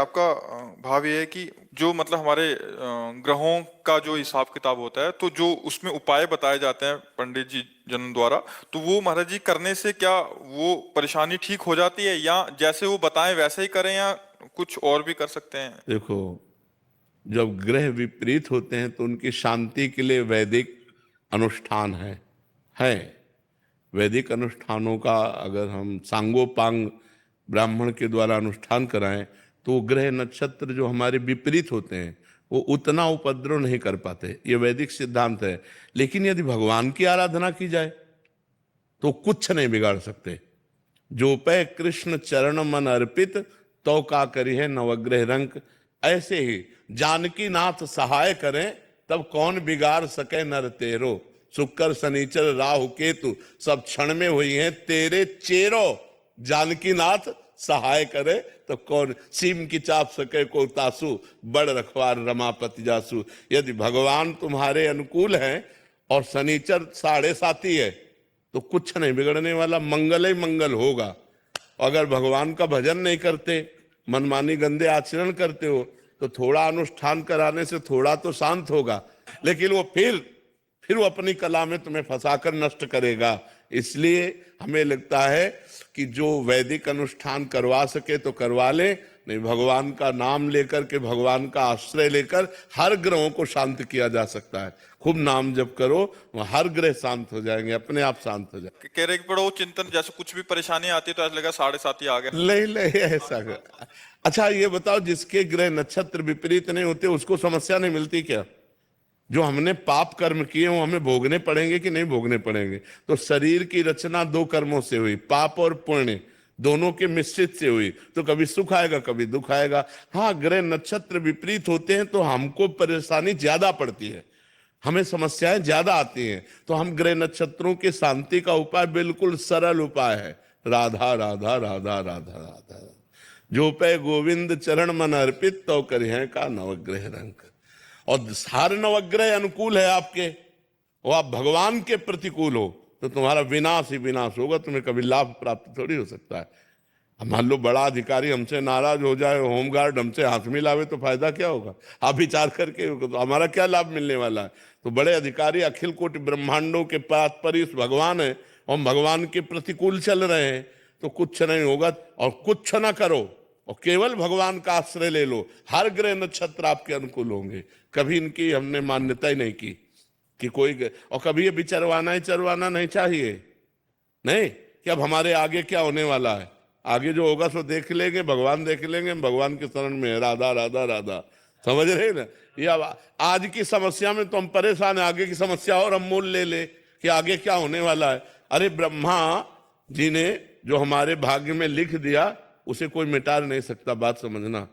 आपका भाव ये है कि जो मतलब हमारे ग्रहों का जो हिसाब किताब होता है, तो जो उसमें उपाय बताए जाते हैं पंडित जी जन द्वारा, तो वो महाराज जी करने से क्या वो परेशानी ठीक हो जाती है, या जैसे वो बताएं वैसे ही करें, या कुछ और भी कर सकते हैं? देखो, जब ग्रह विपरीत होते हैं तो उनकी शांति के लिए वैदिक अनुष्ठान है। वैदिक अनुष्ठानों का अगर हम सांगोपांग ब्राह्मण के द्वारा अनुष्ठान कराएं तो ग्रह नक्षत्र जो हमारे विपरीत होते हैं वो उतना उपद्रव नहीं कर पाते, ये वैदिक सिद्धांत है। लेकिन यदि भगवान की आराधना की जाए तो कुछ नहीं बिगाड़ सकते। जो पे कृष्ण चरण मन अर्पित तो का करी है नवग्रह रंक। ऐसे ही जानकी नाथ सहाय करें तब कौन बिगाड़ सके नर तेरो। शुक्र शनिचर राहु केतु सब क्षण में हुई हैं तेरे चेरो। जानकी नाथ सहाय करे तो कौन सीम की चाप सके को तासु। बड़ रखवार रमापति जासु। यदि भगवान तुम्हारे अनुकूल हैं और शनिचर 7.5 है तो कुछ नहीं बिगड़ने वाला, मंगल ही मंगल होगा। अगर भगवान का भजन नहीं करते, मनमानी गंदे आचरण करते हो, तो थोड़ा अनुष्ठान कराने से थोड़ा तो शांत होगा, लेकिन वो फिर वो अपनी कला में तुम्हें फंसाकर नष्ट करेगा। इसलिए हमें लगता है कि जो वैदिक अनुष्ठान करवा सके तो करवा ले, नहीं भगवान का नाम लेकर के, भगवान का आश्रय लेकर हर ग्रहों को शांत किया जा सकता है। खूब नाम जप करो, हर ग्रह शांत हो जाएंगे, अपने आप शांत हो जाएंगे। कह रहे कि बड़ा वो चिंतन, जैसे कुछ भी परेशानी आती है तो ऐसा लगा 7.5 ही आ गया। नहीं नहीं ऐसा अच्छा ये बताओ, जिसके ग्रह नक्षत्र विपरीत नहीं होते उसको समस्या नहीं मिलती क्या? जो हमने पाप कर्म किए वो हमें भोगने पड़ेंगे कि नहीं भोगने पड़ेंगे? तो शरीर की रचना 2 कर्मों से हुई, पाप और पुण्य दोनों के मिश्रित से हुई, तो कभी सुख आएगा कभी दुख आएगा। हाँ, ग्रह नक्षत्र विपरीत होते हैं तो हमको परेशानी ज्यादा पड़ती है, हमें समस्याएं ज्यादा आती हैं। तो हम ग्रह नक्षत्रों की शांति का उपाय बिल्कुल सरल उपाय है, राधा राधा राधा राधा राधा। जो पे गोविंद चरण मन अर्पित तो करिहे का नवग्रह रंग। और हर नवग्रह अनुकूल है आपके, और आप भगवान के प्रतिकूल हो तो तुम्हारा विनाश ही विनाश होगा, तुम्हें कभी लाभ प्राप्त थोड़ी हो सकता है। अब मान लो बड़ा अधिकारी हमसे नाराज हो जाए, होमगार्ड हमसे हाथ मिलावे, तो फायदा क्या होगा? आप विचार करके तो हमारा क्या लाभ मिलने वाला है? तो बड़े अधिकारी अखिल कोटि ब्रह्मांडों के परीश भगवान है, हम भगवान के प्रतिकूल चल रहे हैं तो कुछ नहीं होगा। और कुछ ना करो और केवल भगवान का आश्रय ले लो, हर ग्रह नक्षत्र आपके अनुकूल होंगे। कभी इनकी हमने मान्यता ही नहीं की कि कोई, और कभी ये विचरवाना ही चरवाना नहीं चाहिए। नहीं कि अब हमारे आगे क्या होने वाला है, आगे जो होगा सो देख लेंगे, भगवान देख लेंगे, हम भगवान के शरण में है, राधा राधा राधा। समझ रहे ना? ये आज की समस्या में तो हम परेशान है, आगे की समस्या और हम मोल ले कि आगे क्या होने वाला है। अरे ब्रह्मा जी ने जो हमारे भाग्य में लिख दिया उसे कोई मिटा नहीं सकता, बात समझना।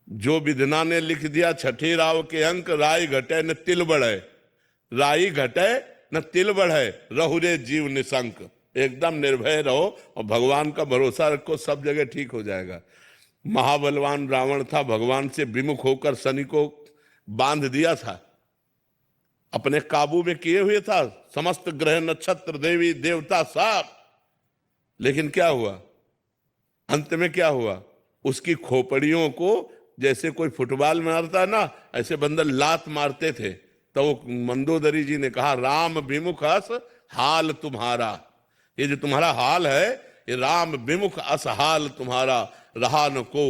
जो विधना ने लिख दिया, छठी राव के अंक राय घटे न तिल बढ़े, राई घटे न तिल बढ़े, रहुरे जीव निशंक। एकदम निर्भय रहो और भगवान का भरोसा रखो, सब जगह ठीक हो जाएगा। महाबलवान रावण था, भगवान से विमुख होकर शनि को बांध दिया था, अपने काबू में किए हुए था, समस्त ग्रह नक्षत्र देवी देवता सब। लेकिन क्या हुआ अंत में? क्या हुआ? उसकी खोपड़ियों को जैसे कोई फुटबॉल मारता है ना, ऐसे बंदर लात मारते थे। तो वो मंदोदरी जी ने कहा, राम विमुख अस हाल तुम्हारा। ये जो तुम्हारा हाल है, ये राम विमुख अस हाल तुम्हारा, रहा न को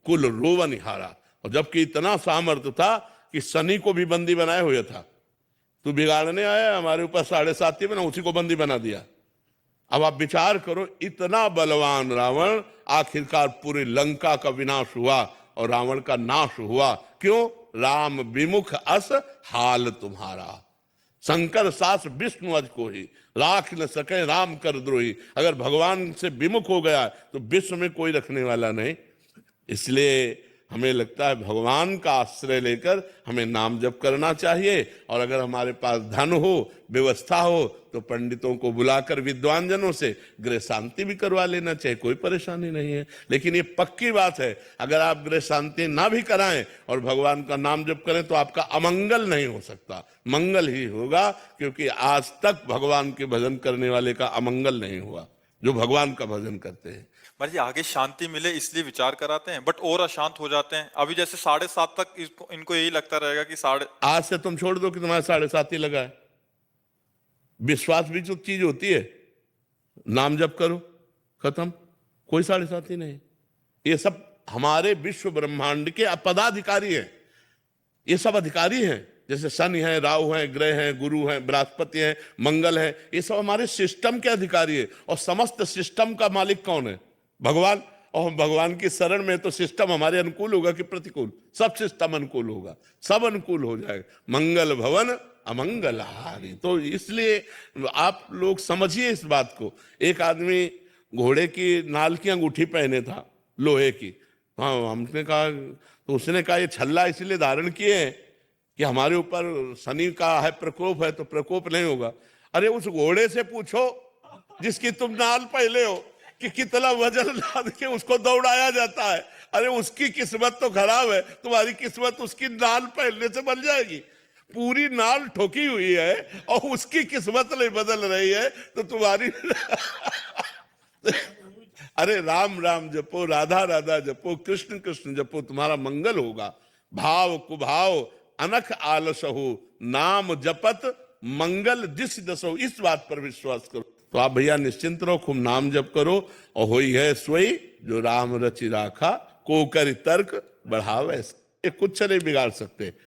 कुल रोवन हारा। और जबकि इतना सामर्थ्य था कि शनि को भी बंदी बनाए हुए था। तू बिगाड़ने आया हमारे ऊपर 7.5 में ना, उसी को बंदी बना दिया। अब आप विचार करो, इतना बलवान रावण, आखिरकार पूरी लंका का विनाश हुआ और रावण का नाश हुआ। क्यों? राम विमुख अस हाल तुम्हारा। शंकर सास विष्णु अज को ही, राख न सके राम कर द्रोही। अगर भगवान से विमुख हो गया तो विश्व में कोई रखने वाला नहीं। इसलिए हमें लगता है भगवान का आश्रय लेकर हमें नाम जप करना चाहिए। और अगर हमारे पास धन हो, व्यवस्था हो, तो पंडितों को बुलाकर विद्वान जनों से गृह शांति भी करवा लेना चाहिए, कोई परेशानी नहीं है। लेकिन ये पक्की बात है, अगर आप गृह शांति ना भी कराएं और भगवान का नाम जप करें तो आपका अमंगल नहीं हो सकता, मंगल ही होगा। क्योंकि आज तक भगवान के भजन करने वाले का अमंगल नहीं हुआ, जो भगवान का भजन करते हैं। महाराज जी आगे शांति मिले इसलिए विचार कराते हैं, बट और अशांत हो जाते हैं। अभी जैसे 7:30 तक इनको यही लगता रहेगा कि आज से तुम छोड़ दो कि तुम्हारे 7:30 ही लगा है। विश्वास भी जो चीज होती है, नाम जप करो, खत्म, कोई 7:30 ही नहीं। ये सब हमारे विश्व ब्रह्मांड के पदाधिकारी हैं, ये सब अधिकारी हैं। जैसे शनि है, राहु है, ग्रह हैं, गुरु हैं, बृहस्पति हैं, मंगल है, ये सब हमारे सिस्टम के अधिकारी है। और समस्त सिस्टम का मालिक कौन है? भगवान। और हम भगवान की शरण में, तो सिस्टम हमारे अनुकूल होगा कि प्रतिकूल? सब सिस्टम अनुकूल होगा, सब अनुकूल हो जाएगा। मंगल भवन अमंगल हारी। तो इसलिए आप लोग समझिए इस बात को। एक आदमी घोड़े की नाल की अंगूठी पहने था, लोहे की। हाँ, हमने कहा, तो उसने कहा ये छल्ला इसलिए धारण किए हैं कि हमारे ऊपर शनि का है प्रकोप है, तो प्रकोप नहीं होगा। अरे उस घोड़े से पूछो जिसकी तुम नाल पहले हो कि कितना वजन लाद के उसको दौड़ाया जाता है। अरे उसकी किस्मत तो खराब है, तुम्हारी किस्मत उसकी नाल पहनने से बन जाएगी। पूरी नाल ठोकी हुई है और उसकी किस्मत नहीं बदल रही है, तो तुम्हारी अरे राम राम जपो, राधा राधा जपो, कृष्ण कृष्ण जपो, तुम्हारा मंगल होगा। भाव कुभाव अनख आलस हो, नाम जपत मंगल दिस दसो। इस बात पर विश्वास करो। तो आप भैया निश्चिंत रहो, खूब नाम जप करो। और होई है सोई जो राम रचि राखा, को कर तर्क बढ़ावे। ये कुछ नहीं बिगाड़ सकते।